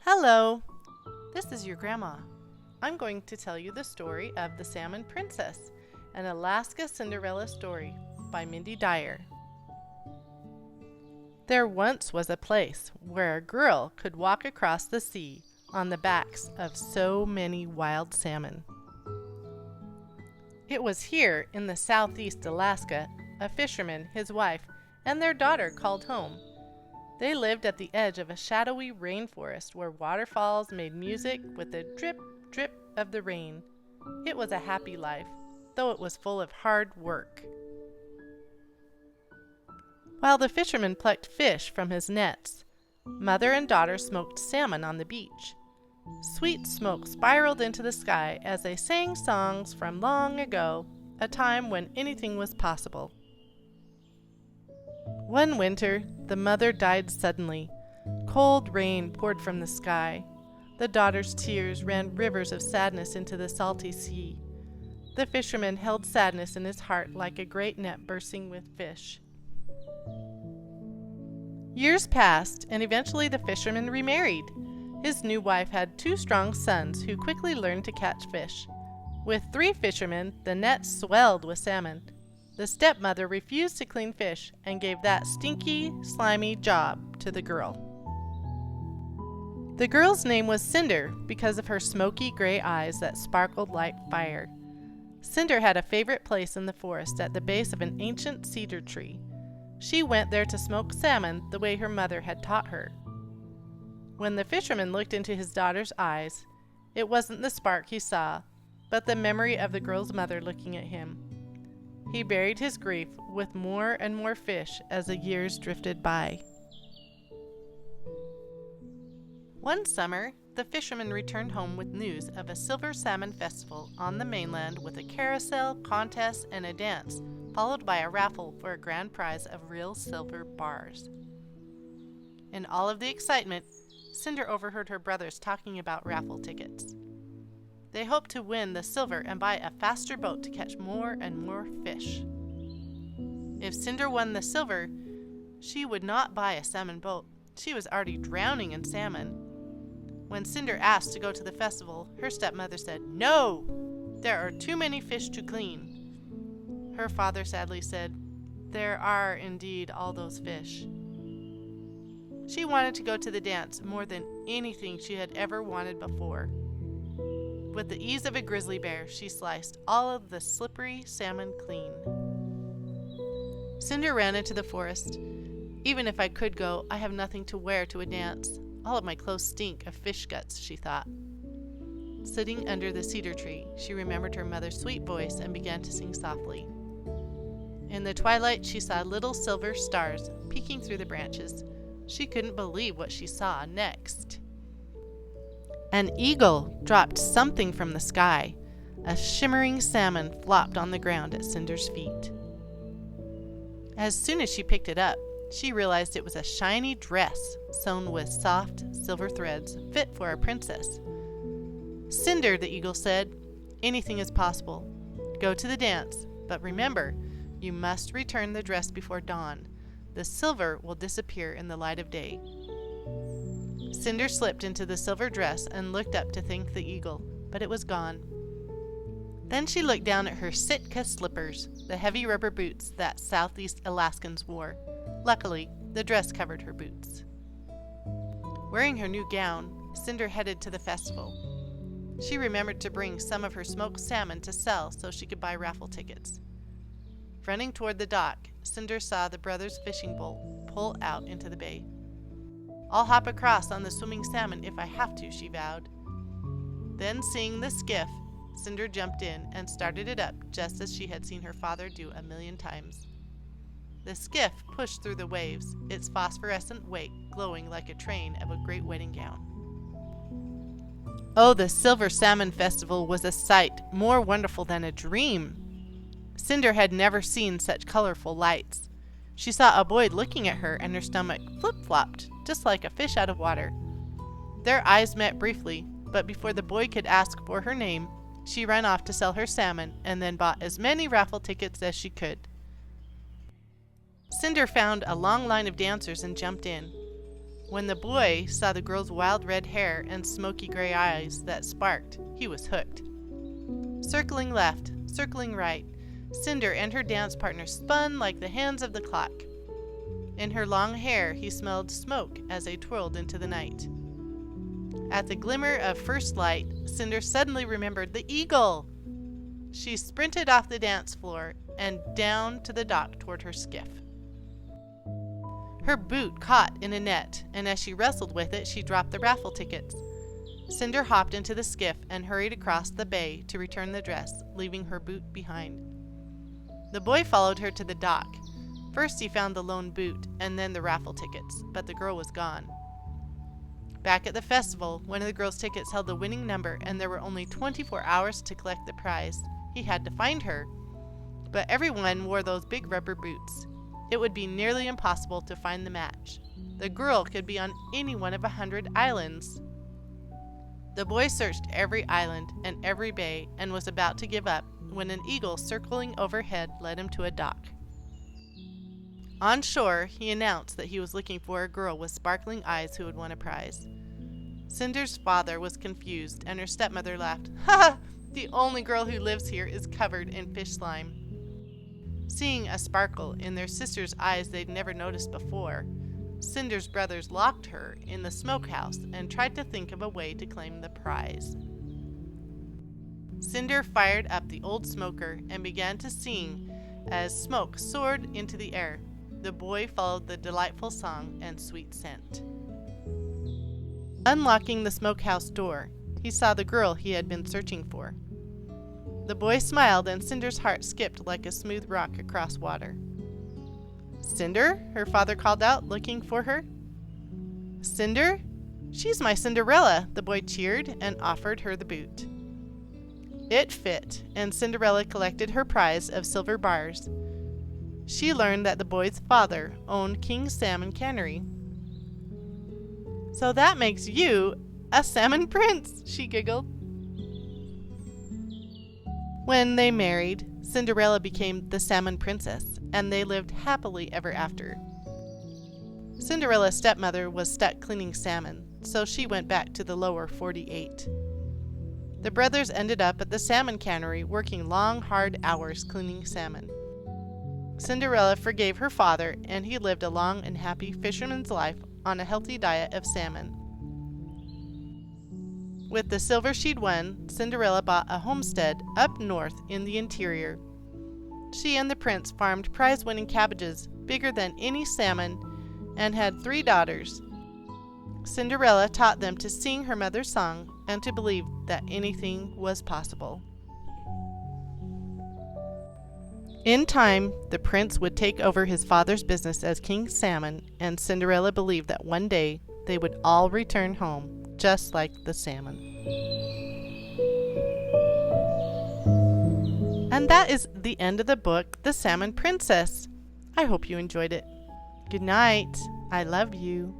Hello, this is your grandma. I'm going to tell you the story of the Salmon Princess, an Alaska Cinderella story by Mindy Dyer. There once was a place where a girl could walk across the sea on the backs of so many wild salmon. It was here in the southeast Alaska, a fisherman, his wife, and their daughter called home. They lived at the edge of a shadowy rainforest where waterfalls made music with the drip, drip of the rain. It was a happy life, though it was full of hard work. While the fisherman plucked fish from his nets, mother and daughter smoked salmon on the beach. Sweet smoke spiraled into the sky as they sang songs from long ago, a time when anything was possible. One winter, the mother died suddenly. Cold rain poured from the sky. The daughter's tears ran rivers of sadness into the salty sea. The fisherman held sadness in his heart like a great net bursting with fish. Years passed, and eventually the fisherman remarried. His new wife had 2 strong sons who quickly learned to catch fish. With 3 fishermen, the net swelled with salmon. The stepmother refused to clean fish and gave that stinky, slimy job to the girl. The girl's name was Cinder because of her smoky gray eyes that sparkled like fire. Cinder had a favorite place in the forest at the base of an ancient cedar tree. She went there to smoke salmon the way her mother had taught her. When the fisherman looked into his daughter's eyes, it wasn't the spark he saw, but the memory of the girl's mother looking at him. He buried his grief with more and more fish as the years drifted by. One summer, the fisherman returned home with news of a silver salmon festival on the mainland with a carousel, contest, and a dance, followed by a raffle for a grand prize of real silver bars. In all of the excitement, Cinder overheard her brothers talking about raffle tickets. They hoped to win the silver and buy a faster boat to catch more and more fish. If Cinder won the silver, she would not buy a salmon boat. She was already drowning in salmon. When Cinder asked to go to the festival, her stepmother said, "No! There are too many fish to clean." Her father sadly said, "There are indeed all those fish." She wanted to go to the dance more than anything she had ever wanted before. With the ease of a grizzly bear, she sliced all of the slippery salmon clean. Cinder ran into the forest. "Even if I could go, I have nothing to wear to a dance. All of my clothes stink of fish guts," she thought. Sitting under the cedar tree, she remembered her mother's sweet voice and began to sing softly. In the twilight, she saw little silver stars peeking through the branches. She couldn't believe what she saw next. An eagle dropped something from the sky. A shimmering salmon flopped on the ground at Cinder's feet. As soon as she picked it up, she realized it was a shiny dress sewn with soft silver threads, fit for a princess. "Cinder," the eagle said, "anything is possible. Go to the dance, but remember, you must return the dress before dawn. The silver will disappear in the light of day." Cinder slipped into the silver dress and looked up to thank the eagle, but it was gone. Then she looked down at her Sitka slippers, the heavy rubber boots that Southeast Alaskans wore. Luckily, the dress covered her boots. Wearing her new gown, Cinder headed to the festival. She remembered to bring some of her smoked salmon to sell so she could buy raffle tickets. Running toward the dock, Cinder saw the brothers' fishing boat pull out into the bay. "I'll hop across on the swimming salmon if I have to," she vowed. Then, seeing the skiff, Cinder jumped in and started it up just as she had seen her father do a million times. The skiff pushed through the waves, its phosphorescent wake glowing like a train of a great wedding gown. Oh, the Silver Salmon Festival was a sight more wonderful than a dream. Cinder had never seen such colorful lights. She saw a boy looking at her, and her stomach flip-flopped, just like a fish out of water. Their eyes met briefly, but before the boy could ask for her name, she ran off to sell her salmon and then bought as many raffle tickets as she could. Cinder found a long line of dancers and jumped in. When the boy saw the girl's wild red hair and smoky gray eyes that sparked, he was hooked. Circling left, circling right, Cinder and her dance partner spun like the hands of the clock. In her long hair he smelled smoke as they twirled into the night. At the glimmer of first light, Cinder suddenly remembered the eagle. She sprinted off the dance floor and down to the dock toward her skiff. Her boot caught in a net, and as she wrestled with it, she dropped the raffle tickets. Cinder hopped into the skiff and hurried across the bay to return the dress, leaving her boot behind. The boy followed her to the dock. First he found the lone boot, and then the raffle tickets, but the girl was gone. Back at the festival, one of the girl's tickets held the winning number, and there were only 24 hours to collect the prize. He had to find her, but everyone wore those big rubber boots. It would be nearly impossible to find the match. The girl could be on any one of 100 islands. The boy searched every island and every bay and was about to give up when an eagle circling overhead led him to a dock. On shore, he announced that he was looking for a girl with sparkling eyes who had won a prize. Cinder's father was confused, and her stepmother laughed. "Ha! The only girl who lives here is covered in fish slime." Seeing a sparkle in their sister's eyes they'd never noticed before, Cinder's brothers locked her in the smokehouse and tried to think of a way to claim the prize. Cinder fired up the old smoker and began to sing as smoke soared into the air. The boy followed the delightful song and sweet scent. Unlocking the smokehouse door, he saw the girl he had been searching for. The boy smiled, and Cinder's heart skipped like a smooth rock across water. "Cinder?" her father called out, looking for her. "Cinder? She's my Cinderella," the boy cheered and offered her the boot. It fit, and Cinderella collected her prize of silver bars. She learned that the boy's father owned King Salmon Cannery. "So that makes you a salmon prince," she giggled. When they married, Cinderella became the Salmon Princess, and they lived happily ever after. Cinderella's stepmother was stuck cleaning salmon, so she went back to the lower 48. The brothers ended up at the salmon cannery working long, hard hours cleaning salmon. Cinderella forgave her father, and he lived a long and happy fisherman's life on a healthy diet of salmon. With the silver she'd won, Cinderella bought a homestead up north in the interior. She and the prince farmed prize-winning cabbages bigger than any salmon and had 3 daughters. Cinderella taught them to sing her mother's song and to believe that anything was possible. In time, the prince would take over his father's business as King Salmon, and Cinderella believed that one day they would all return home, just like the salmon. And that is the end of the book, The Salmon Princess. I hope you enjoyed it. Good night. I love you.